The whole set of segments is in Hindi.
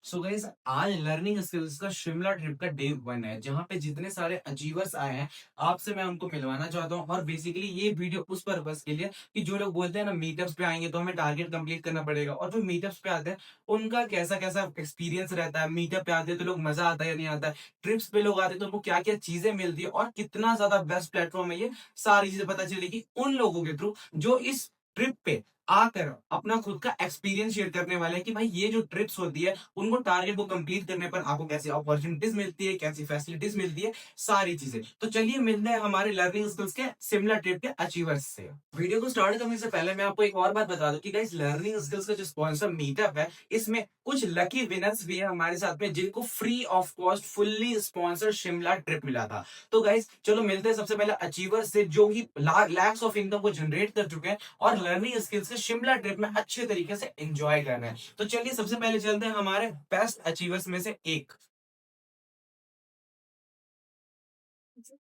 सो गाइस, आज लर्निंग स्किल्स का शिमला ट्रिप का डे 1 है, जहाँ पे जितने सारे अचीवर्स आए हैं आपसे मैं उनको मिलवाना चाहता हूँ। और बेसिकली ये वीडियो उस पर्पस के लिए कि जो लोग बोलते हैं ना मीटअप्स पे आएंगे तो हमें टारगेट कंप्लीट करना पड़ेगा, और जो मीटअप्स पे आते हैं उनका कैसा कैसा एक्सपीरियंस रहता है। मीटअप पे आते हैं तो लोग मजा आता है या नहीं आता है, ट्रिप्स पे लोग आते हैं तो उनको क्या क्या चीजें मिलती है और कितना ज्यादा बेस्ट प्लेटफॉर्म है, ये सारी चीजें पता चलेगी उन लोगों के थ्रू जो इस ट्रिप पे आकर अपना खुद का एक्सपीरियंस शेयर करने वाले हैं कि भाई ये जो ट्रिप्स होती है उनको टारगेट को कंप्लीट करने पर आपको कैसी अपॉर्चुनिटीज मिलती है, कैसी फैसिलिटीज मिलती है, सारी चीजें। तो चलिए मिलते हैं हमारे लर्निंग स्किल्स के शिमला ट्रिप के अचीवर्स से। वीडियो को स्टार्ट करने से पहले मैं आपको एक और बात बता दूं कि गाइस, लर्निंग स्किल्स का जो स्पॉन्सर मीटअप है इसमें कुछ लकी विनर्स भी है हमारे साथ में, जिनको free of cost fully sponsor Shimla trip मिला था। तो गाइस चलो मिलते हैं सबसे पहले अचीवर्स से, जो कि लैक्स ऑफ इनकम को जनरेट कर चुके हैं और लर्निंग स्किल्स के शिमला ट्रिप में अच्छे तरीके से एंजॉय कर रहे हैं। तो चलिए सबसे पहले चलते हैं हमारे बेस्ट अचीवर्स में से एक।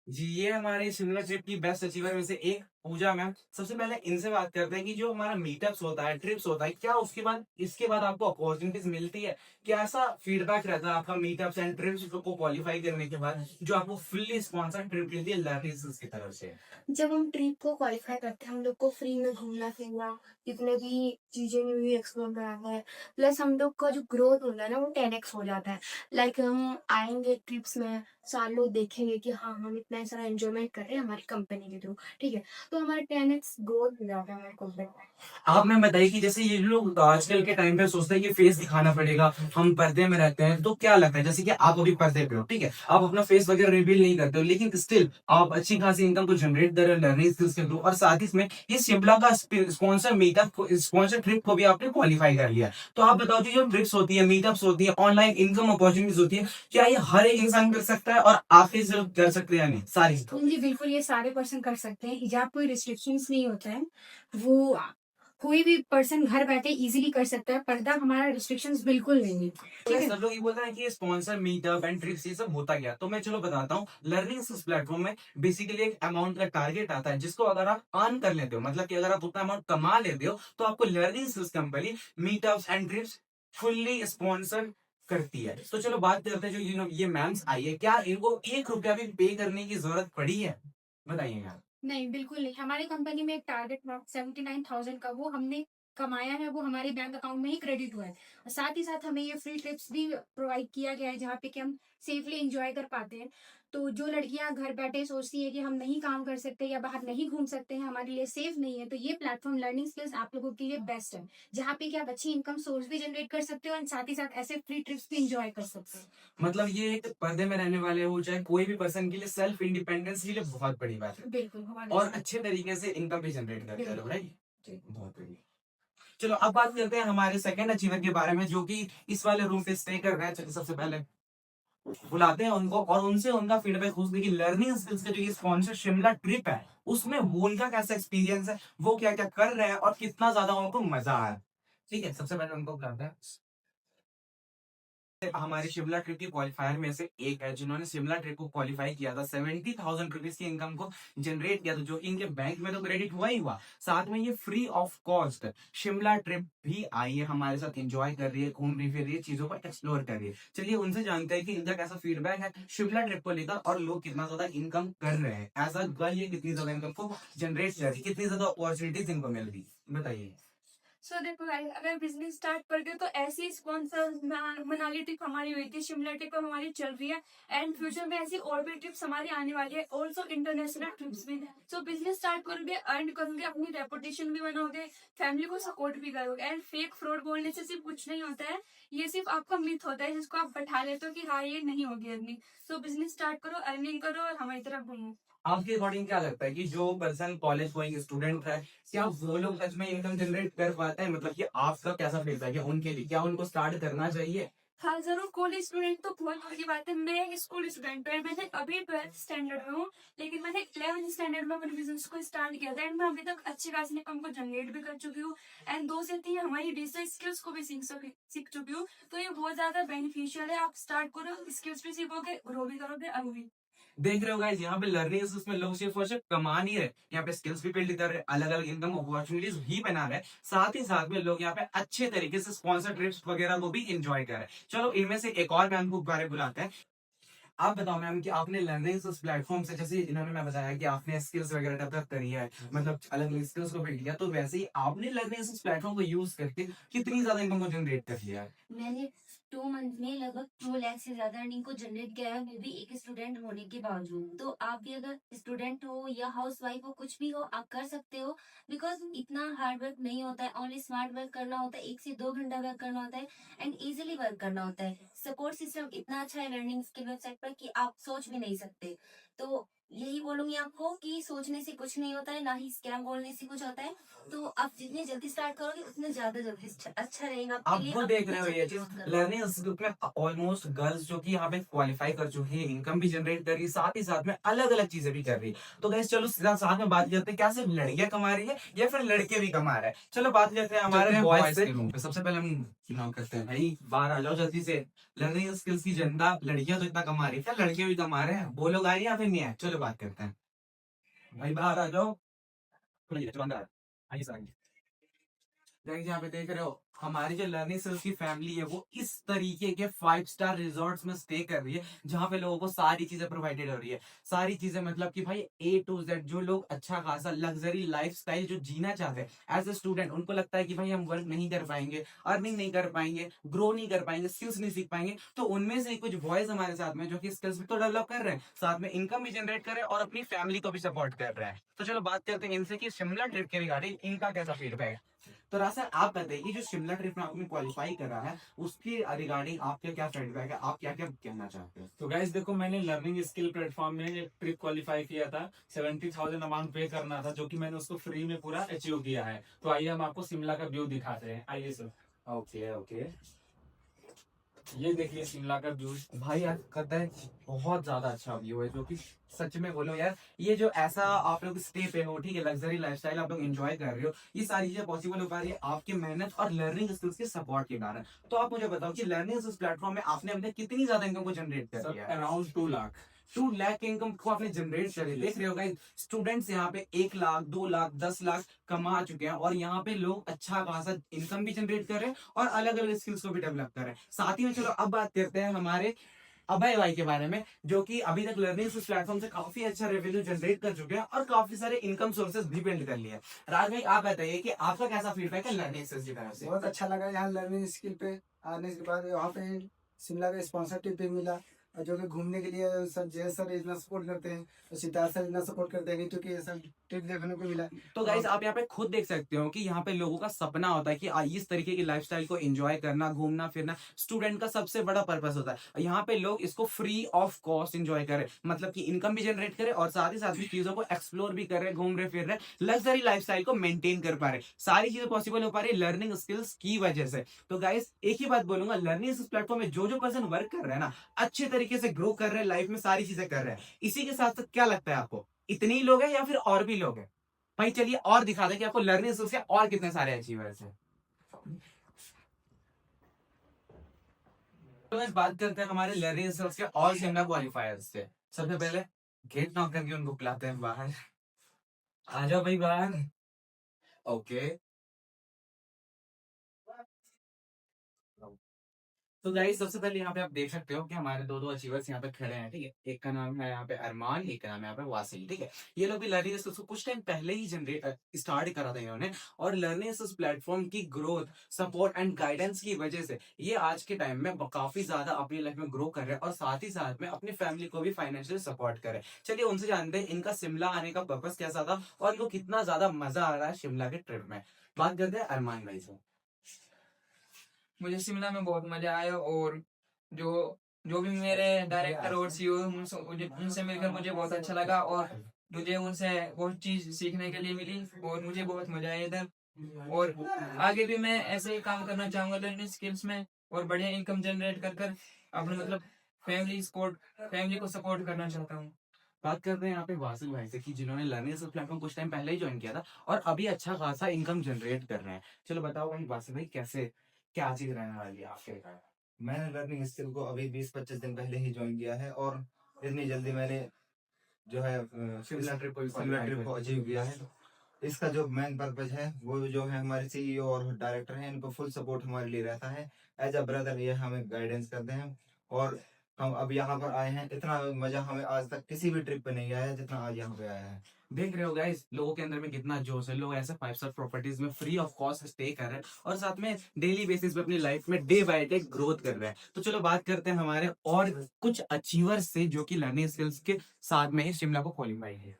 जी, ये हमारे शिमला ट्रिप की बेस्ट अचीवर में से एक पूजा मैम। सबसे पहले इनसे बात करते हैं कि जो हमारा मीटअप्स होता है, ट्रिप्स होता है, क्या उसके बाद इसके बाद आपको अपॉर्चुनिटीज मिलती है? कैसा फीडबैक रहता है आपका मीटअप्स एंड ट्रिप्स को क्वालिफाई करने के बाद, जो आपको फुल्ली स्पॉन्सर्ड ट्रिप मिलती है लर्निंग की तरफ से? जब हम ट्रिप को क्वालिफाई करते हैं हम लोग को फ्री में घूमना फिरना जितने भी चीजें न्यू न्यू एक्सप्लोर कराना है। प्लस हम लोग का जो ग्रोथ होता है ना वो 10x हो जाता है। लाइक हम आएंगे ट्रिप्स में, सारे लोग देखेंगे कि हाँ हम इतना सारा एंजॉयमेंट कर रहे हैं हमारी कंपनी के थ्रू। ठीक है, तो हमारा 10x ग्रोथ हो जाता है हमारी कंपनी में। आप मैं बताइए कि जैसे ये लोग आजकल के टाइम पे सोचते हैं कि फेस दिखाना पड़ेगा, हम पर्दे में रहते हैं, तो क्या लगता है जैसे कि आप अभी पर्दे पे हो, ठीक है, आप अपना फेस वगैरह रिवील नहीं करते हो, लेकिन स्टिल आप अच्छी खासी इनकम को जनरेट कर रहे हो लर्निंग स्किल्स के थ्रू, और साथ ही इसमें ये शिमला का स्पॉन्सर मीटअप स्पॉन्सर ट्रिप को भी आपने क्वालिफाई कर लिया। तो आप बताओ जी, जो ट्रिप्स होती है, मीटअप्स होती है, ऑनलाइन इनकम अपॉर्चुनिटीज होती है, क्या ये हर एक इंसान कर सकता है और आप ही सिर्फ कर सकते हैं या नहीं सारी? जी बिल्कुल, ये सारे पर्सन कर सकते हैं। हिजाब कोई रिस्ट्रिक्शंस नहीं होता है। वो कोई भी पर्सन घर बैठे इजीली कर सकता है। पर्दा हमारा रिस्ट्रिक्शंस बिल्कुल नहीं है। ठीक है। सब लोग ये बोलते हैं कि स्पॉन्सर मीटअप एंड ट्रिप्स ये सब होता गया, तो मैं चलो बताता हूँ। लर्निंग इस प्लेटफॉर्म में बेसिकली एक अमाउंट का टारगेट आता है, जिसको अगर आप अर्न कर लेते हो, मतलब कि अगर आप उतना अमाउंट कमा लेते हो, तो आपको learning skills company meetups and trips fully sponsor करती है। तो चलो बात करते हैं, जो ये मैम्स आई है, क्या इनको 1 रुपया भी पे करने की जरूरत पड़ी है? बताइए यार। नहीं, बिल्कुल नहीं। हमारी कंपनी में एक टारगेट था 79,000 का, वो हमने कमाया है, वो हमारे बैंक अकाउंट में ही क्रेडिट हुआ है। और साथ ही साथ हमें ये फ्री ट्रिप्स भी प्रोवाइड किया गया है, जहाँ पे कि हम सेफली एन्जॉय कर पाते हैं। तो जो लड़कियाँ घर बैठे सोचती हैं कि हम नहीं काम कर सकते या बाहर नहीं घूम सकते हैं, हमारे लिए सेफ नहीं है, तो ये प्लेटफ़ॉर्म लर्निंग स्किल्स आप लोगों के लिए बेस्ट है, जहाँ पे कि आप अच्छी इनकम सोर्स भी जनरेट कर सकते हो और साथ ही साथ ऐसे फ्री ट्रिप्स भी एन्जॉय कर सकते हो। मतलब ये एक पर्दे में रहने वाले हो चाहे कोई भी पर्सन के लिए सेल्फ इंडिपेंडेंस के लिए बहुत बड़ी बात है, बिल्कुल, हमारे और लिए। अच्छे तरीके से इनकम भी जनरेट करते हैं लोग, बिल्कुल। राइट? जी। बहुत बढ़िया। चलो अब बात करते हैं हमारे सेकंड अचीवर के बारे में, जो कि इस वाले रूम पे स्टे कर रहे हैं। चलिए सबसे पहले बुलाते हैं उनको और उनसे उनका फीडबैक पूछते हैं कि लर्निंग स्किल्स का जो ये स्पॉन्सर शिमला ट्रिप है उसमें वो उनका कैसा एक्सपीरियंस है, वो क्या क्या कर रहे हैं और कितना ज्यादा उनको मजा आया। ठीक है, सबसे पहले उनको बुलाते हैं। हमारे शिमला ट्रिप की क्वालिफायर में से एक है, जिन्होंने शिमला ट्रिप को क्वालिफाई किया था, 70,000 रुपीज की इनकम को जनरेट किया था, जो कि इनके बैंक में तो क्रेडिट हुआ ही हुआ, साथ में ये free of cost Shimla trip भी आई है, हमारे साथ एंजॉय कर रही है, घूम रही फिर रही है, चीजों को एक्सप्लोर कर रही है। चलिए उनसे जानते हैं कि इनका कैसा फीडबैक है शिमला ट्रिप को लेकर, और लोग कितना ज्यादा इनकम कर रहे हैं, एज अ गर्ल ये कितनी ज्यादा इनकम को जनरेट कर रही है, कितनी ज्यादा अपॉर्चुनिटीज इनको मिल रही है, बताइए। सो देखो गाइस, अगर बिजनेस स्टार्ट कर दे तो ऐसी स्पॉन्सर मनाली ट्रिप हमारी हुई थी, शिमला ट्रिप हमारी चल रही है, एंड फ्यूचर में ऐसी और भी ट्रिप्स हमारी आने वाली है, ऑल्सो इंटरनेशनल ट्रिप्स भी। सो बिजनेस स्टार्ट करोगे, अर्न करोगे, अपनी रेपुटेशन भी बनाओगे, फैमिली को सपोर्ट भी करोगे। एंड फेक फ्रॉड बोलने से सिर्फ कुछ नहीं होता है, ये सिर्फ आपका मिथ होता है जिसको आप बैठा लेते हो कि हाँ ये नहीं होगी अर्निंग। सो बिजनेस स्टार्ट करो, अर्निंग करो और हमारी तरफ घूमो। आपके अकॉर्डिंग क्या लगता है कि जो पर्सन कॉलेज गोइंग स्टूडेंट है, क्या वो लोग सच में इनकम जनरेट कर पाते हैं? मतलब कि आपका कैसा फीडबैक है उनके लिए, क्या उनको स्टार्ट करना चाहिए? हाँ जरूर, कॉलेज स्टूडेंट तो बहुत बड़ी बात है। मैं एक स्कूल स्टूडेंट हूँ, मैंने अभी 12th स्टैंडर्ड में हूँ, लेकिन मैंने 11th स्टैंडर्ड में अपने बिजनेस को स्टार्ट किया था, एंड मैं अभी तक अच्छी खासी इनकम को जनरेट भी कर चुकी हूँ, एंड 2 से 3 हमारी डिजिटल स्किल्स को भी सीख चुकी हूँ। तो ये बहुत ज्यादा बेनिफिशियल है। आप स्टार्ट करो, स्किल्स भी सीखोगे, ग्रो भी करोगे, अर्न भी। देख रहे हो गाइस, यहाँ पे लर्निंग उसमें लोग सिर्फ और सिर्फ कमा नहीं रहे, यहाँ पे स्किल्स भी बिल्ड कर रहे हैं, अलग अलग इनकम अपॉर्चुनिटीज भी बना रहे हैं, साथ ही साथ में लोग यहाँ पे अच्छे तरीके से स्पॉन्सर ट्रिप्स वगैरह को भी एंजॉय कर रहे हैं। चलो इनमें से एक और मैम को बारे में बुलाते हैं। आप बताओ मैम कि आपने लर्निंग उस प्लेटफॉर्म से, जैसे इन्होंने मैं बताया कि आपने स्किल्स वगैरह डेवलप करी है, मतलब अलग अलग स्किल्स को बिल्ड किया, तो वैसे ही आपने लर्निंग उस प्लेटफॉर्म को यूज करके कितनी ज्यादा इनकम को जनरेट कर लिया है? मैंने 2 मंथ में लगभग 2 लाख से ज्यादा अर्निंग को जनरेट किया है, मैं भी एक स्टूडेंट होने के बावजूद। तो आप भी अगर स्टूडेंट हो या हाउस वाइफ हो, कुछ भी हो, आप कर सकते हो। बिकॉज इतना हार्ड वर्क नहीं होता है, ओनली स्मार्ट वर्क करना होता है, 1 से 2 घंटा वर्क करना होता है एंड इजिली वर्क करना होता है। सपोर्ट सिस्टम इतना अच्छा है लर्निंग के वेबसाइट पर कि आप सोच भी नहीं सकते। तो यही बोलूंगी आपको कि सोचने से कुछ नहीं होता है, ना ही स्कैम बोलने से कुछ होता है। तो आप जितने जल्दी स्टार्ट करोगे उतने ज्यादा जल्दी अच्छा रहेगा आपके आप लिए। वो आप देख रहे हो उतनी ये जल्दी चीज, ग्रोथ करो। लर्निंग इंस्टीट्यूट में ऑलमोस्ट गर्ल्स जो कि यहाँ पे क्वालिफाई कर चुकी है, इनकम भी जनरेट कर रही है, साथ ही साथ में अलग अलग चीजें भी कर रही है। तो गाइस चलो सीधा साथ में बात करते हैं, क्या सिर्फ लड़कियां कमा रही है या फिर लड़के भी कमा रहे हैं? चलो बात करते हैं हमारे बॉयज के रूम पे। सबसे पहले हम चुनाव करते हैं, भाई बाहर आ जाओ जल्दी से। लर्निंग स्किल्स की जनता, लड़कियां तो इतना कमा रही है, क्या लड़के भी कमा रहे हैं? बोलो गाय या फिर नहीं है? चलो बात करते हैं, भाई बाहर आ जाओ। आइए सर। गाइस यहाँ पे देख रहे हो, हमारी जो लर्निंग सेल्स की फैमिली है वो इस तरीके के 5 स्टार रिजॉर्ट्स में स्टे कर रही है, जहाँ पे लोगों को सारी चीजें प्रोवाइडेड हो रही है। सारी चीजें मतलब कि भाई A to Z, जो लोग अच्छा खासा लग्जरी लाइफस्टाइल जो जीना चाहते हैं एज ए स्टूडेंट, उनको लगता है कि भाई हम वर्क नहीं कर पाएंगे, अर्निंग नहीं कर पाएंगे, ग्रो नहीं कर पाएंगे, स्किल्स नहीं सीख पाएंगे, तो उनमें से कुछ बॉयज हमारे साथ में जो कि स्किल्स भी तो डेवलप कर रहे हैं, साथ में इनकम भी जनरेट कर रहे हैं और अपनी फैमिली को भी सपोर्ट कर रहे हैं। तो चलो बात करते हैं इनसे कि शिमला ट्रिप के रिगार्डिंग इनका कैसा फीडबैक है। तो रासर आप बताइए, जो शिमला ट्रिप में आपने क्वालिफाई करा है उसकी रिगार्डिंग आपका क्या फीडबैक है, आप क्या क्या कहना चाहते हैं? तो गाइस देखो, मैंने लर्निंग स्किल प्लेटफॉर्म में एक ट्रिप क्वालिफाई किया था। 70,000 अमाउंट पे करना था, जो कि मैंने उसको फ्री में पूरा अचीव किया है। तो आइए हम आपको शिमला का व्यू दिखाते हैं, आइए सर। Okay okay. ये देखिए शिमला का व्यू। भाई यार कहते हैं बहुत ज्यादा अच्छा व्यू है, जो कि सच में बोलो यार, ये जो ऐसा आप लोग स्टे पे हो, ठीक है, लग्जरी लाइफस्टाइल आप लोग एंजॉय कर रहे हो, ये सारी चीजें पॉसिबल हो पा रही है आपकी मेहनत और लर्निंग स्किल्स के सपोर्ट के कारण। तो आप मुझे बताओ कि लर्निंग स्किल्स प्लेटफॉर्म में आपने अपने कितनी ज्यादा इनकम को जनरेट कर सर लिया है? अराउंड 2 लाख। 2 लाख की इनकम को आपने जनरेट करी। देख रहे हो गाइस, स्टूडेंट्स यहाँ पे 1 लाख, 2 लाख, 10 लाख कमा चुके हैं, और यहाँ पे लोग अच्छा खासा इनकम भी जनरेट कर रहे हैं और अलग अलग स्किल्स को भी डेवलप कर रहे हैं। साथ ही में चलो अब बात करते हैं हमारे अभय भाई के बारे में, जो कि अभी तक लर्निंग प्लेटफॉर्म से काफी अच्छा रेवेन्यू जनरेट कर चुके हैं और काफी सारे इनकम सोर्सेज भी बिल्ड कर लिए हैं। राज भाई आप बताइए कि आपका कैसा फीडबैक है लर्निंग की तरफ से? बहुत अच्छा लगा यहाँ लर्निंग स्किल पे आने के बाद। वहाँ पे शिमला का स्पॉन्सरशिप भी मिला, और जो कि घूमने के लिए सर जय सर इतना सपोर्ट करते हैं, और सिद्धार्थ सर इतना सपोर्ट करते हैं क्योंकि ये सब ट्रिप देखने को मिला। तो गाइस आप यहाँ पे खुद देख सकते हो कि यहाँ पे लोगों का सपना होता है कि इस तरीके की लाइफस्टाइल को एंजॉय करना, घूमना फिरना स्टूडेंट का सबसे बड़ा पर्पस होता है। यहाँ पे लोग इसको फ्री ऑफ कॉस्ट एंजॉय करें, मतलब कि इनकम भी जनरेट करे और साथ ही साथ भी चीजों को एक्सप्लोर भी कर रहे, घूम रहे फिर रहे, लग्जरी लाइफस्टाइल को मेंटेन कर पा रहे। सारी चीजें पॉसिबल हो पा रही लर्निंग स्किल्स की वजह से। तो गाइस एक ही बात बोलूंगा, लर्निंग प्लेटफॉर्म में जो पर्सन वर्क कर रहे हैं ना, अच्छे तरीके से ग्रो कर रहे हैं, लाइफ में सारी चीजें कर रहे हैं। इसी के साथ साथ क्या लगता है आपको, इतने ही लोग हैं या फिर और भी लोग हैं? भाई चलिए और दिखा दें कि आपको लर्निंग स्किल्स के और कितने सारे अचीवर्स हैं। तो इस बात करते हैं हमारे लर्निंग स्किल्स के और शिमला क्वालिफायर्स से। सबसे पहले गेट नॉक करके उनको बुलाते हैं बाहर। आ जाओ भाई बाहर। ओके। तो गाइस सबसे पहले यहाँ पे आप देख सकते हो कि हमारे दो अचीवर्स यहाँ पे खड़े हैं, ठीक है। एक का नाम है यहाँ पे अरमान, एक का नाम है यहाँ पे वासिल, ठीक है। ये लोग भी लर्निंग स्किल्स को कुछ टाइम पहले ही जनरेट स्टार्ट करा था इन्होंने, और लर्निंग स्किल्स प्लेटफॉर्म की ग्रोथ, सपोर्ट एंड गाइडेंस की वजह से ये आज के टाइम में काफी ज्यादा अपनी लाइफ में ग्रो कर रहे हैं और साथ ही साथ में अपनी फैमिली को भी फाइनेंशियल सपोर्ट कर रहे हैं। चलिए उनसे जानते हैं इनका शिमला आने का पर्पस कैसा था और इनको कितना ज्यादा मजा आ रहा है शिमला के ट्रिप में। बात करते हैं अरमान भाई से। मुझे शिमला में बहुत मजा आया, और जो जो भी मेरे डायरेक्टर और सीईओ उनसे मिलकर मुझे बहुत अच्छा लगा, और मुझे उनसे बहुत चीज सीखने के लिए मिली और मुझे बहुत मजा आया इधर। और आगे भी मैं ऐसे ही काम करना चाहूंगा लर्निंग स्किल्स में, और बढ़िया इनकम जनरेट कर कर अपने मतलब फैमिली को सपोर्ट करना चाहता हूँ। बात करते हैं यहाँ पे वासिल भाई से कि जिन्होंने लर्निंग प्लेटफॉर्म कुछ टाइम पहले ही ज्वाइन किया था और अभी अच्छा खासा इनकम जनरेट कर रहे हैं। चलो बताओ भाई वासिल भाई, कैसे क्या चीज रहने वाली है आपके लिए? मैंने लर्निंग स्किल को अभी 20-25 दिन पहले ही ज्वाइन किया है, और इतनी जल्दी मैंने जो है शिमला ट्रिप को भी शिमला qualify ट्रिप को किया। अचीव किया है। इसका जो मेन पर्पज है वो जो है हमारे सीईओ और डायरेक्टर हैं, इनको फुल सपोर्ट हमारे लिए रहता है। एज अ ब्रदर ये हमें गाइडेंस करते हैं और हम अब यहाँ पर आए हैं, इतना मजा हमें आज तक किसी भी ट्रिप पे नहीं आया है जितना आज यहाँ पे आया है। देख रहे हो गाइस, लोगों के अंदर में कितना जोश है। लोग ऐसे 5 स्टार प्रॉपर्टीज में फ्री ऑफ कॉस्ट स्टे कर रहे हैं और साथ में डेली बेसिस पे अपनी लाइफ में डे बाय डे ग्रोथ कर रहे हैं। तो चलो बात करते हैं हमारे और कुछ अचीवर्स से जो कि लर्निंग स्किल्स के साथ में ही शिमला को क्वालिफाई है।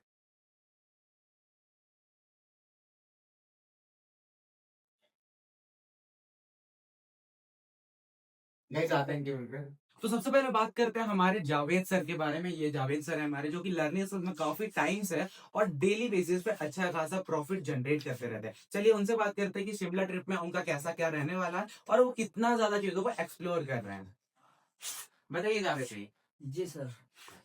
गाइस आते हैं कि तो सबसे पहले बात करते हैं हमारे जावेद सर के बारे में। ये जावेद सर है हमारे, जो कि लर्निंग स्किल्स में काफी टाइम से है और डेली बेसिस पे अच्छा खासा प्रॉफिट जनरेट करते रहते हैं। चलिए उनसे बात करते हैं कि शिमला ट्रिप में उनका कैसा क्या रहने वाला है और वो कितना ज्यादा चीजों को एक्सप्लोर कर रहे हैं। बताइए जावेद जी, जी सर।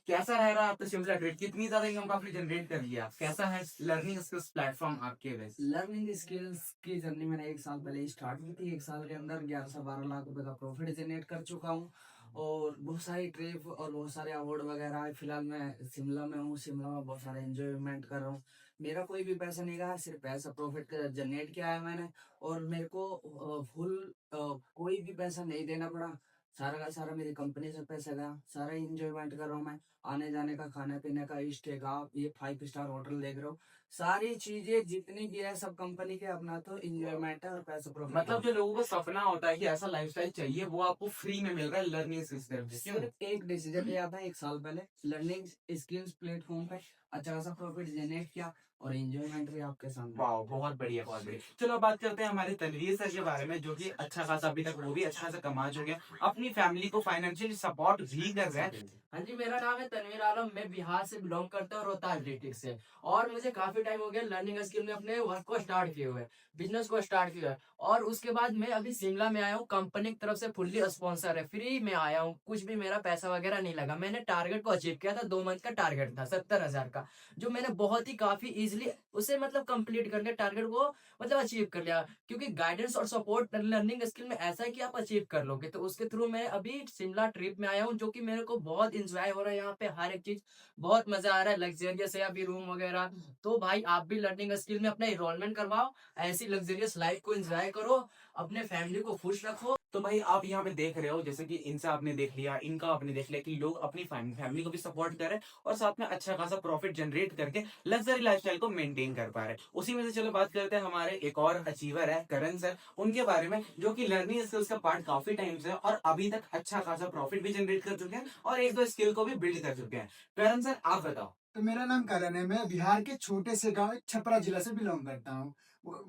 कैसा रह रहा है आपका शिमला ट्रिप? कितनी ज्यादा इनकम आपने जनरेट कर लिया? कैसा है लर्निंग स्किल्स प्लेटफॉर्म आपके वैसे? लर्निंग स्किल्स की जर्नी मैंने 1 साल पहले ही स्टार्ट की थी। 1 साल के अंदर 11 से 12 लाख रुपए का प्रॉफिट जनरेट कर चुका हूँ और बहुत सारी ट्रिप और बहुत सारे अवार्ड वगैरह है। फिलहाल मैं शिमला में हूँ, शिमला में बहुत सारे एंजॉयमेंट कर रहा हूँ। मेरा कोई भी पैसा नहीं रहा, सिर्फ पैसा प्रॉफिट जनरेट किया है मैंने और मेरे को फुल कोई भी पैसा नहीं देना पड़ा। सारा का सारा मेरी कंपनी से पैसा गया। सारा इंजॉयमेंट कर रहा हूँ मैं, आने जाने का, खाने पीने का, स्टे का। ये 5 स्टार होटल देख रहे हो, सारी चीजें जितनी भी है सब कंपनी के। अपना तो इंजॉयमेंट है और पैसा प्रॉफिट। मतलब जो लोगों को सपना होता है कि ऐसा लाइफस्टाइल चाहिए, वो आपको फ्री में मिल रहा है लर्निंग स्किल्स। सिर्फ एक डिसीजन लिया था 1 साल पहले, लर्निंग स्किल्स प्लेटफॉर्म पे अच्छा खासा प्रॉफिट जनरेट किया और एंजॉयमेंट भी आपके सामने। वाह, बहुत बढ़िया बहुत बढ़िया। चलो अब बात करते हैं हमारे तनवीर सर के बारे में, जो कि अच्छा खासा अभी तक वो भी अच्छा खासा कमा चुके हैं, अपनी फैमिली को फाइनेंशियली सपोर्ट भी कर रहे हैं। हाँ जी, मेरा नाम है तनवीर आलम। मैं बिहार से बिलोंग करता हूँ, रोहतास डिस्ट्रिक्ट से। और मुझे काफी टाइम हो गया लर्निंग स्किल में अपने वर्क को स्टार्ट किए हुए, बिजनेस को स्टार्ट किया है। और उसके बाद मैं अभी शिमला में आया हूँ, कंपनी की तरफ से फुल्ली स्पॉन्सर है, फ्री में आया हूँ, कुछ भी मेरा पैसा वगैरह नहीं लगा। मैंने टारगेट को अचीव किया था, 2 मंथ का टारगेट था 70,000 का, जो मैंने बहुत ही काफी इजिली उसे मतलब कंप्लीट करके टारगेट को मतलब अचीव कर लिया। क्योंकि गाइडेंस और सपोर्ट लर्निंग स्किल में ऐसा है कि आप अचीव कर लोगे। तो उसके थ्रू मैं अभी शिमला ट्रिप में आया हूँ, जो कि मेरे को बहुत इंजॉय हो रहा है। यहाँ पे हर एक चीज बहुत मजा आ रहा है, लग्जरियस है अभी रूम वगैरह। तो भाई आप भी लर्निंग स्किल में अपना एनरोलमेंट करवाओ, ऐसी लग्जरियस लाइफ को एंजॉय करो, अपने फैमिली को खुश रखो। तो भाई आप यहाँ पे देख रहे हो, जैसे कि इनसे आपने देख लिया, इनका आपने देख लिया कि लोग अपनी फैमिली को भी सपोर्ट कर रहे हैं और साथ में अच्छा खासा प्रॉफिट जनरेट करके लग्जरी लाइफस्टाइल को मेंटेन कर पा रहे हैं। उसी में से चलो बात करते हैं हमारे एक और अचीवर है करण सर, उनके बारे में, जो कि लर्निंग स्किल्स का पार्ट काफी टाइम से है और अभी तक अच्छा खासा प्रॉफिट भी जनरेट कर चुके हैं और 1-2 स्किल को भी बिल्ड कर चुके हैं। करण सर आप बताओ। तो मेरा नाम करण है, मैं बिहार के छोटे से गांव छपरा जिला से बिलोंग करता हूँ।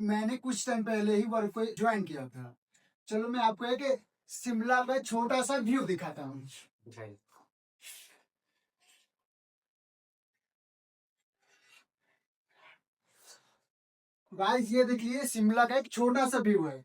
मैंने कुछ टाइम पहले ही वर्क को ज्वाइन किया था। चलो मैं आपको एक शिमला का छोटा सा व्यू दिखाता हूँ। गाइस ये देखिए, शिमला का एक छोटा सा व्यू है।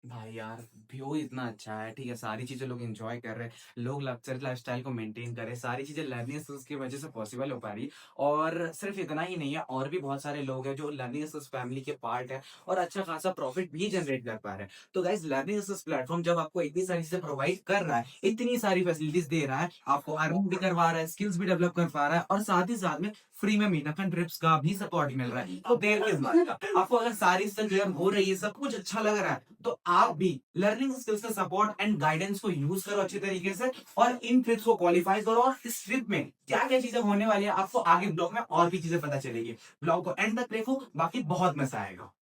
भाई यार व्यू इतना अच्छा है, ठीक है, सारी चीजें लोग एंजॉय कर रहे हैं, लोग लग्जरी लाइफस्टाइल को मेंटेन कर रहे हैं, सारी चीजें लर्निंग स्किल्स की वजह से पॉसिबल हो पा रही है। और सिर्फ इतना ही नहीं है, और भी बहुत सारे लोग हैं जो लर्निंग स्किल्स फैमिली के पार्ट है और अच्छा खासा प्रॉफिट भी जनरेट कर पा रहे हैं। तो गाइस लर्निंग स्किल्स प्लेटफॉर्म जब आपको इतनी सारी चीजें प्रोवाइड कर रहा है, इतनी सारी फैसिलिटीज दे रहा है, आपको अर्निंग भी करवा रहा है, स्किल्स भी डेवलप कर पा रहा है और साथ ही साथ में फ्री में मीटअप एंड ट्रिप्स का भी सपोर्ट मिल रहा है, तो देर किस बात का? आपको अगर सारी चीजें क्लियर हो रही है, सब कुछ अच्छा लग रहा है, तो आप भी लर्निंग स्किल्स का सपोर्ट एंड गाइडेंस को यूज करो अच्छी तरीके से और इन ट्रिप्स को क्वालिफाई करो। और इस ट्रिप में क्या क्या चीजें होने वाली है आपको आगे ब्लॉग में और भी चीजें पता चलेगी। ब्लॉग को एंड तक देखो, बाकी बहुत मजा आएगा।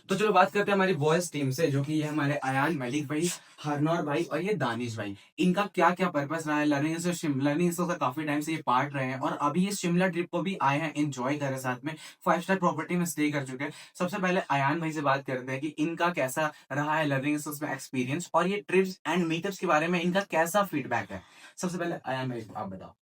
तो चलो बात करते हैं हमारी बॉयज टीम से, जो कि ये हमारे अयान मलिक भाई, हरनौर भाई और ये दानिश भाई। इनका क्या क्या पर्पस रहा है लर्निंग से काफी टाइम से ये पार्ट रहे हैं और अभी ये शिमला ट्रिप को भी आए हैं, एंजॉय कर रहे हैं, साथ में 5 स्टार प्रॉपर्टी में स्टे कर चुके हैं। सबसे पहले अयान भाई से बात करते हैं कि इनका कैसा रहा है लर्निंग में एक्सपीरियंस और ये ट्रिप्स एंड मीटअप्स के बारे में इनका कैसा फीडबैक है। सबसे पहले अयान भाई आप बताओ।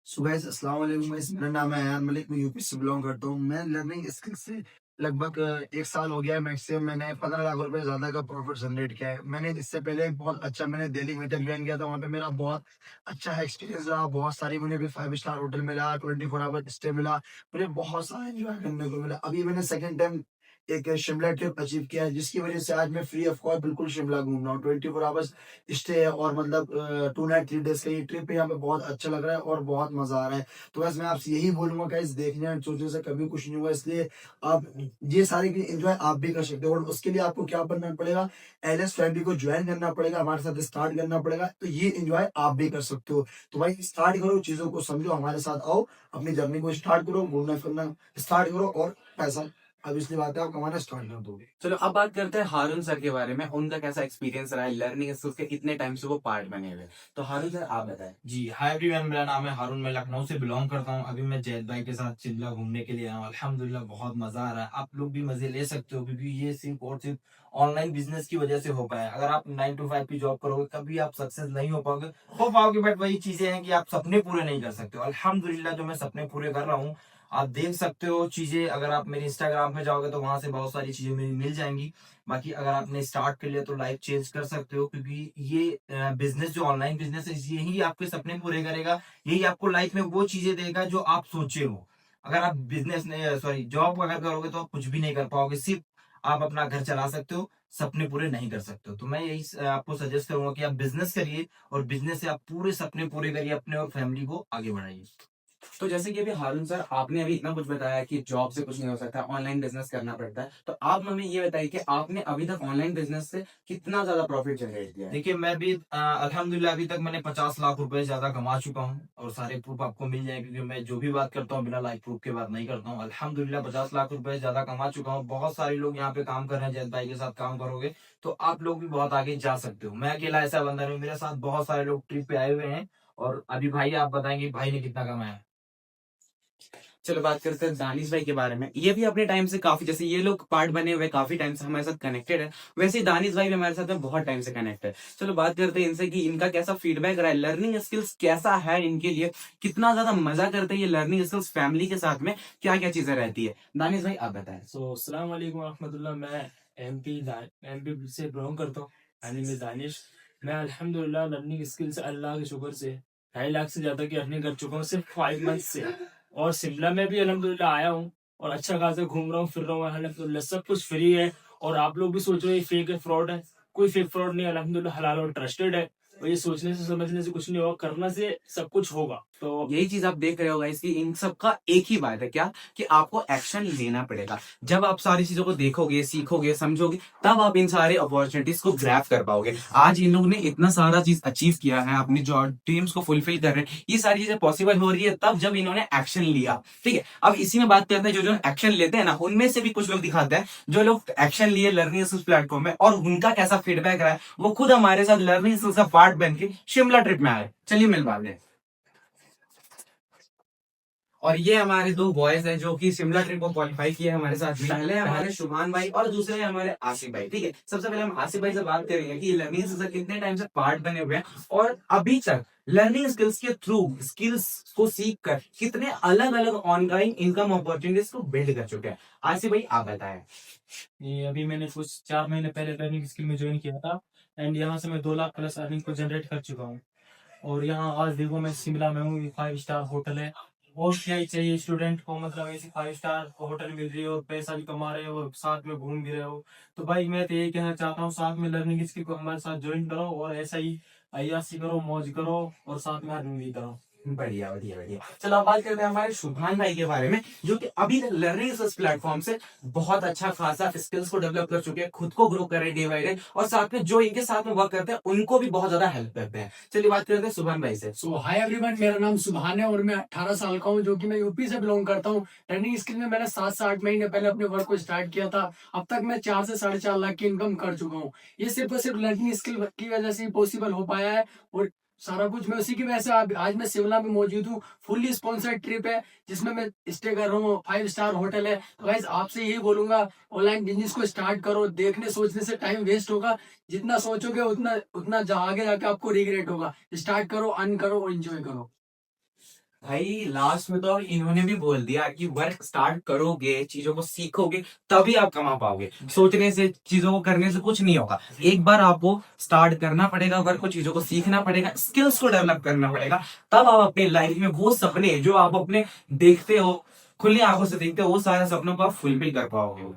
सो गाइस अस्सलाम वालेकुम, मेरा नाम है अयान मलिक, मैं यूपी से बिलोंग करता हूँ। मैं लर्निंग स्किल से लगभग 1 साल हो गया है। मैक्सिमम मैंने 15 लाख रुपए ज्यादा का प्रॉफिट जनरेट किया है। मैंने इससे पहले बहुत अच्छा मैंने दिल्ली मीटअप ज्वाइन किया था, वहाँ पे मेरा बहुत अच्छा एक्सपीरियंस रहा। बहुत सारी मुझे भी 5 स्टार होटल मिला, 24 आवर स्टे मिला, मुझे बहुत सारा एंजॉय करने को मिला। अभी मैंने सेकंड टाइम एक शिमला ट्रिप अचीव किया है, जिसकी वजह से आज मैं फ्री ऑफ कॉस्ट बिल्कुल शिमला घूम रहा हूँ। 24 आवर्स स्टे है और मतलब 2 नाइट 3 डेज का ये ट्रिप है, यहाँ पे बहुत अच्छा लग रहा है और बहुत मजा आ रहा है। तो बस मैं आपसे यही बोलूंगा गाइस, देखने एंड सोचने से कभी कुछ नहीं होगा, इसलिए आप ये सारे एंजॉय आप भी कर सकते हो। और उसके लिए आपको क्या बनना पड़ेगा, एलएस फैमिली को ज्वाइन करना पड़ेगा, हमारे साथ स्टार्ट करना पड़ेगा, तो ये एंजॉय आप भी कर सकते हो। तो भाई स्टार्ट करो, चीजों को समझो, हमारे साथ आओ, अपनी जर्नी को स्टार्ट करो, घूमना फिरना स्टार्ट करो और पैसा अब इसलिए बात है आप कमाना स्टार्ट कर दोगे। चलो अब बात करते हैं हारून सर के बारे में, उनका कैसा एक्सपीरियंस रहा है लर्निंग स्किल्स के, कितने टाइम से वो पार्ट बने हुए। तो हारून सर आप बताएं। जी हाय एवरीवन, मेरा नाम है हारून, मैं लखनऊ से बिलोंग करता हूँ। अभी मैं जैद भाई के साथ शिमला घूमने के लिए आया हूँ। अल्हम्दुलिल्लाह बहुत मजा आ रहा है। आप लोग भी मजे ले सकते हो, क्योंकि ये सिर्फ और सिर्फ ऑनलाइन बिजनेस की वजह से हो पाया। अगर आप 9 to 5 की जॉब करोगे कभी आप सक्सेस नहीं हो पाओगे, बट वही चीजें हैं कि आप सपने पूरे नहीं कर सकते हो। अल्हम्दुलिल्लाह जो मैं सपने पूरे कर रहा हूँ, आप देख सकते हो चीजें। अगर आप मेरे इंस्टाग्राम पे जाओगे तो वहां से बहुत सारी चीजें मेरी मिल जाएंगी। बाकी अगर आपने स्टार्ट कर लिया तो लाइफ चेंज कर सकते हो, क्योंकि ये बिजनेस जो ऑनलाइन बिजनेस है, यही आपके सपने पूरे करेगा, यही आपको लाइफ में वो चीजें देगा जो आप सोचे हो। अगर आप बिजनेस जॉब अगर करोगे तो आप कुछ भी नहीं कर पाओगे, सिर्फ आप अपना घर चला सकते हो, सपने पूरे नहीं कर सकते हो। तो मैं यही आपको सजेस्ट करूंगा कि आप बिजनेस करिए और बिजनेस से आप पूरे सपने पूरे करिए अपने और फैमिली को आगे बढ़ाइए। तो जैसे कि अभी हारून सर आपने अभी इतना कुछ बताया कि जॉब से कुछ नहीं हो सकता, ऑनलाइन बिजनेस करना पड़ता है, तो आप हमें ये बताइए कि आपने अभी तक ऑनलाइन बिजनेस से कितना ज्यादा प्रॉफिट जनरेट किया है। देखिए मैं भी अल्हम्दुलिल्लाह अभी तक मैंने 50 लाख रुपए ज्यादा कमा चुका हूँ, और सारे प्रूफ आपको मिल जाए, क्योंकि मैं जो भी बात करता हूँ बिना लाइव प्रूफ के बात नहीं करता हूँ। अल्हम्दुलिल्लाह 50 लाख रुपए ज्यादा कमा चुका हूँ। बहुत सारे लोग यहाँ पे काम कर रहे हैं, जैद भाई के साथ काम करोगे तो आप लोग भी बहुत आगे जा सकते हो। मैं अकेला ऐसा बंदा नहीं, मेरे साथ बहुत सारे लोग ट्रिप पे आए हुए हैं। और अभी भाई आप बताएंगे भाई ने कितना कमाया। चलो बात करते हैं दानिश भाई के बारे में। ये भी अपने टाइम से काफी, जैसे ये लोग पार्ट बने हुए काफी टाइम से हमारे साथ कनेक्टेड है, वैसे ही दानिश भाई भी हमारे साथ में बहुत टाइम से कनेक्ट है। चलो बात करते हैं इनसे कि इनका कैसा फीडबैक रहा है, लर्निंग स्किल्स कैसा है इनके लिए, कितना ज्यादा मजा करते हैं ये लर्निंग स्किल्स, फैमिली के साथ में क्या क्या चीजें रहती है। दानिश भाई आप बताएं। सो अस्सलाम वालेकुम रहमतुल्लाह। मैं एमपी से बिलोंग करता हूँ। यानी मैं दानिश। मैं अल्हम्दुलिल्लाह लर्निंग स्किल से अल्लाह के शुक्र से 2.5 लाख से ज्यादा की अर्निंग कर चुका हूँ सिर्फ 5 मंथ से। और शिमला में भी अल्हम्दुलिल्लाह आया हूँ और अच्छा खासा घूम रहा हूँ, फिर रहा हूँ। अल्हम्दुलिल्लाह सब कुछ फ्री है। और आप लोग भी सोच रहे हो ये फेक है, फ्रॉड है, कोई फेक फ्रॉड नहीं है। अल्हम्दुलिल्लाह हलाल और ट्रस्टेड है। और ये सोचने से समझने से कुछ नहीं होगा, करना से सब कुछ होगा। तो यही चीज आप देख रहे होगा, इसकी इन सब का एक ही बात है, क्या कि आपको एक्शन लेना पड़ेगा। जब आप सारी चीजों को देखोगे, सीखोगे, समझोगे, तब आप इन सारे अपॉर्चुनिटीज को ग्रैब कर पाओगे। आज इन लोगों ने इतना सारा चीज अचीव किया है, अपनी जो ड्रीम्स को फुलफिल कर रहे हैं, ये सारी चीजें पॉसिबल हो रही है तब जब इन्होंने एक्शन लिया। ठीक है, अब इसी में बात करते हैं जो जो एक्शन लेते हैं ना, उनमें से भी कुछ लोग दिखाते हैं जो लोग एक्शन लिए लर्निंग स्किल्स प्लेटफॉर्म में, और उनका कैसा फीडबैक रहा है। वो खुद हमारे साथ लर्निंग स्किल्स का पार्ट बन के शिमला ट्रिप में आए। चलिए मिल बात है। और ये हमारे 2 बॉयज हैं जो कि शिमला ट्रिप को क्वालिफाई किए हमारे साथ। पहले हमारे शुभान भाई और दूसरे हमारे आसिफ भाई। ठीक है, सबसे पहले हम आसिफ भाई से बात करेंगे कि लर्निंग स्किल्स कितने टाइम से पार्ट बने हुए हैं और अभी तक लर्निंग स्किल्स के थ्रू स्किल्स को सीख कर कितने अलग अलग ऑनलाइन इनकम अपॉर्चुनिटीज को बिल्ड कर चुके हैं। आसिफ भाई आप बताएं। ये अभी मैंने कुछ 4 महीने पहले लर्निंग स्किल में ज्वाइन किया था, एंड यहाँ से मैं 2 लाख प्लस अर्निंग को जनरेट कर चुका हूँ। और यहाँ आज देखो मैं शिमला में हूँ, 5 स्टार होटल है। और क्या ही चाहिए स्टूडेंट को, मतलब ऐसी 5 स्टार होटल मिल रही है और पैसा भी कमा रहे हो, साथ में घूम भी रहे हो। तो भाई मैं तो यही कहना चाहता हूँ, साथ में लर्निंग स्किल को हमारे साथ ज्वाइन करो और ऐसा ही अय्यासी करो, मौज करो और साथ में अर्निंग भी करो। बढ़िया बढ़िया बढ़िया। चलो अब बात करते हैं हमारे शुभान भाई के बारे में, जो कि अभी तक लर्निंग स्किल्स प्लेटफॉर्म से बहुत अच्छा खासा स्किल्स को डेवलप कर चुके हैं, खुद को ग्रो कर रहे हैं डे बाय डे, और साथ में जो इनके साथ में वर्क करते हैं उनको भी बहुत ज्यादा हेल्प करते हैं। चलिए बात करते हैं शुभान भाई से। सो हाय एवरीवन, मेरा नाम सुभान है और मैं 18 साल का हूँ, जो कि मैं यूपी से बिलोंग करता हूँ। लर्निंग स्किल में मैंने 7 से 8 महीने पहले अपने वर्क को स्टार्ट किया था। अब तक मैं 4 से 4.5 लाख की इनकम कर चुका हूँ। ये सिर्फ और सिर्फ लर्निंग स्किल की वजह से पॉसिबल हो पाया है, और सारा कुछ मैं उसी की वजह से आज मैं शिमला में मौजूद हूँ। फुल्ली स्पॉन्सर्ड ट्रिप है जिसमें मैं स्टे कर रहा हूँ, 5 स्टार होटल है। तो गाइस आपसे यही बोलूंगा, ऑनलाइन बिजनेस को स्टार्ट करो। देखने सोचने से टाइम वेस्ट होगा, जितना सोचोगे उतना आगे जाके आपको रिग्रेट होगा। स्टार्ट करो, अर्न करो और एंजॉय करो। भाई लास्ट में तो इन्होंने भी बोल दिया कि वर्क स्टार्ट करोगे, चीजों को सीखोगे, तभी आप कमा पाओगे। सोचने से, चीजों को करने से कुछ नहीं होगा। एक बार आपको स्टार्ट करना पड़ेगा, वर्क को, चीजों को सीखना पड़ेगा, स्किल्स को डेवलप करना पड़ेगा, तब आप अपनी लाइफ में वो सपने जो आप अपने देखते हो, खुली आंखों से देखते हो, वो सारे सपनों को आप फुलफिल कर पाओगे।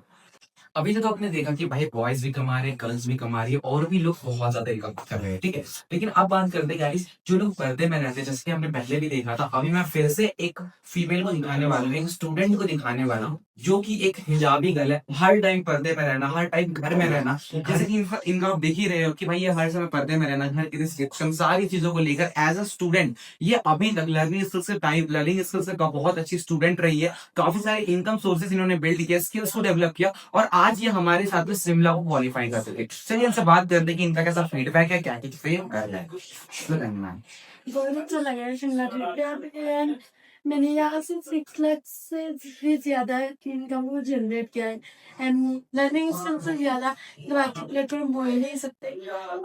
अभी तक आपने देखा कि भाई बॉयज भी कमा रहे हैं, गर्ल्स भी कमा रही है और भी लोग बहुत ज्यादा इनकम कर रहे हैं, ठीक है। लेकिन अब बात करते हैं गाइस, जो लोग पर्दे में रहते हैं, जैसे कि हमने पहले भी देखा था, अभी मैं फिर से एक फीमेल को दिखाने वाला हूँ, एक स्टूडेंट को दिखाने वाला हूँ, जो कि एक हिजाबी गर्ल है, हर टाइम पर्दे में रहना, हर टाइम घर में रहना। जैसे कि इनका आप देख ही रहे हो कि भाई ये हर समय पर्दे में रहना, घर की रिस्ट्रिक्शन, सारी चीजों को लेकर एज अ स्टूडेंट ये अभी तक लर्निंग स्किल्स से बहुत अच्छी स्टूडेंट रही है। काफी सारे इनकम सोर्सेज इन्होंने बिल्ड किया, स्किल्स को डेवलप किया और आज ये हमारे साथ में शिमला को क्वालिफाई कर सके। चलिए इनसे बात करते हैं कि इनका कैसा फीडबैक है, क्या फेम कर रहा है। बहुत अच्छा लगा शिमला ट्रिप पे। मैंने यहाँ से 6 लाख से भी ज्यादा इनकम को जनरेट किया है एंड लर्निंग स्किल से ज्यादा बाकी प्लेटफॉर्म बोल नहीं सकते।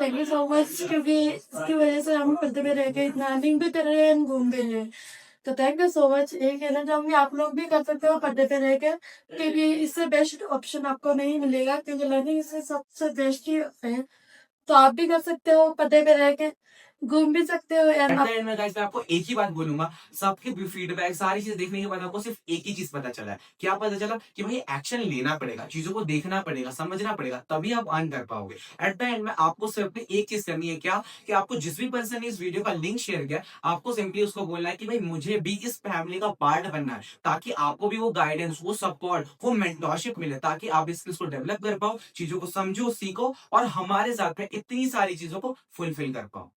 थैंक यू सो मच, क्योंकि इसकी वजह से हम पर्दे में रह के इतना अर्निंग भी कर रहे हैं एंड घूम भी रहे हैं। तो थैंक यू सो मच। ये कहना चाहूंगी आप लोग भी कर सकते हो पर्दे पे रह के, क्योंकि इससे बेस्ट ऑप्शन आपको नहीं मिलेगा, क्योंकि लर्निंग इससे सबसे बेस्ट ही है। तो आप भी कर सकते हो, पर्दे पे रह के घूम भी सकते हो यार। At the end में guys, मैं आपको एक ही बात बोलूंगा, सबके फीडबैक सारी चीजें देखने के बाद आपको सिर्फ एक ही चीज पता चला है। क्या पता चला? कि भाई एक्शन लेना पड़ेगा, चीजों को देखना पड़ेगा, समझना पड़ेगा, तभी आप अर्न कर पाओगे। एट द एंड में आपको सिर्फ एक चीज करनी है, क्या कि आपको जिस भी पर्सन ने इस वीडियो का लिंक शेयर किया, आपको सिंपली उसको बोलना है कि भाई मुझे भी इस फैमिली का पार्ट बनना है, ताकि आपको भी वो गाइडेंस, वो सपोर्ट, वो मेंटरशिप मिले, ताकि आप इस स्किल्स को डेवलप कर पाओ, चीजों को समझो, सीखो और हमारे साथ में इतनी सारी चीजों को फुलफिल कर पाओ।